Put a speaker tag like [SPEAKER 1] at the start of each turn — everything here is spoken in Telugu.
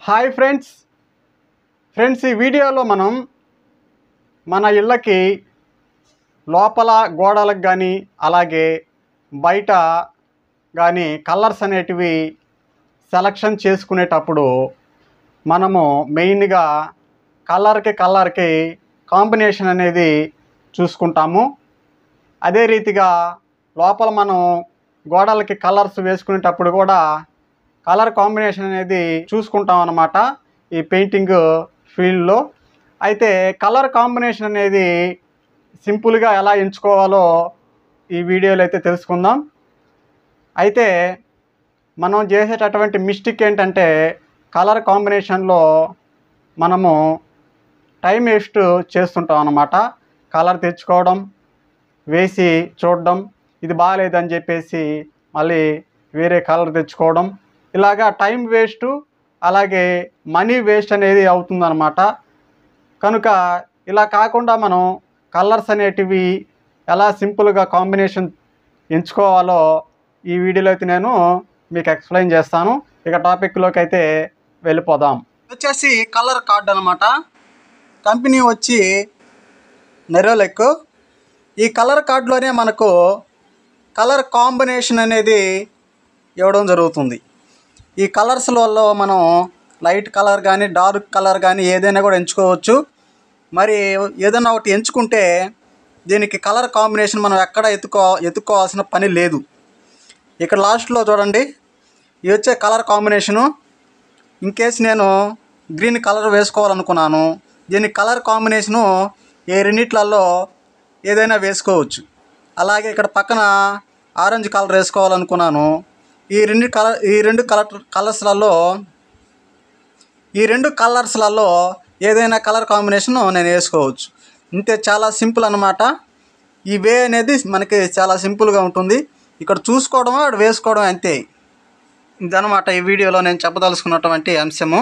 [SPEAKER 1] హాయ్ ఫ్రెండ్స్ ఈ వీడియోలో మనం మన ఇళ్ళకి లోపల గోడలకు కానీ అలాగే బయట కానీ కలర్స్ అనేటివి సెలక్షన్ చేసుకునేటప్పుడు మనము మెయిన్గా కలర్కి కాంబినేషన్ అనేది చూసుకుంటాము. అదే రీతిగా లోపల మనం గోడలకి కలర్స్ వేసుకునేటప్పుడు కూడా కలర్ కాంబినేషన్ అనేది చూసుకుంటాం అన్నమాట ఈ పెయింటింగ్ ఫీల్డ్లో. అయితే కలర్ కాంబినేషన్ అనేది సింపుల్గా ఎలా ఎంచుకోవాలో ఈ వీడియోలో అయితే తెలుసుకుందాం. అయితే మనం చేసేటటువంటి మిస్టేక్ ఏంటంటే కలర్ కాంబినేషన్లో మనము టైం వేస్ట్ చేస్తుంటాం అన్నమాట. కలర్ తెచ్చుకోవడం, వేసి చూడడం, ఇది బాగాలేదని చెప్పేసి మళ్ళీ వేరే కలర్ తెచ్చుకోవడం, ఇలాగా టైం వేస్ట్ అలాగే మనీ వేస్ట్ అనేది అవుతుందన్నమాట. కనుక ఇలా కాకుండా మనం కలర్స్ అనేటివి ఎలా సింపుల్గా కాంబినేషన్ ఎంచుకోవాలో ఈ వీడియోలో అయితే నేను మీకు ఎక్స్ప్లెయిన్ చేస్తాను. ఇక టాపిక్లోకి అయితే వెళ్ళిపోదాం. వచ్చేసి కలర్ కార్డ్ అనమాట. కంపెనీ వచ్చి నెరోలెక్. ఈ కలర్ కార్డులోనే మనకు కలర్ కాంబినేషన్ అనేది ఇవ్వడం జరుగుతుంది. ఈ కలర్స్లలో మనం లైట్ కలర్ కానీ డార్క్ కలర్ కానీ ఏదైనా కూడా ఎంచుకోవచ్చు. మరి ఏదైనా ఒకటి ఎంచుకుంటే దీనికి కలర్ కాంబినేషన్ మనం ఎక్కడ ఎత్తుకోవాల్సిన పని లేదు. ఇక్కడ లాస్ట్లో చూడండి, ఇది వచ్చే కలర్ కాంబినేషను. ఇన్కేస్ నేను గ్రీన్ కలర్ వేసుకోవాలనుకున్నాను, దీనికి కలర్ కాంబినేషను ఈ రెండిట్లలో ఏదైనా వేసుకోవచ్చు. అలాగే ఇక్కడ పక్కన ఆరెంజ్ కలర్ వేసుకోవాలనుకున్నాను, ఈ రెండు కలర్స్లలో ఏదైనా కలర్ కాంబినేషను నేను వేసుకోవచ్చు. ఇంతే, చాలా సింపుల్ అన్నమాట. ఈ వే అనేది మనకి చాలా సింపుల్గా ఉంటుంది. ఇక్కడ చూసుకోవడం, అక్కడ వేసుకోవడం అంతే. ఇదన్నమాట ఈ వీడియోలో నేను చెప్పదలుచుకున్నటువంటి అంశము.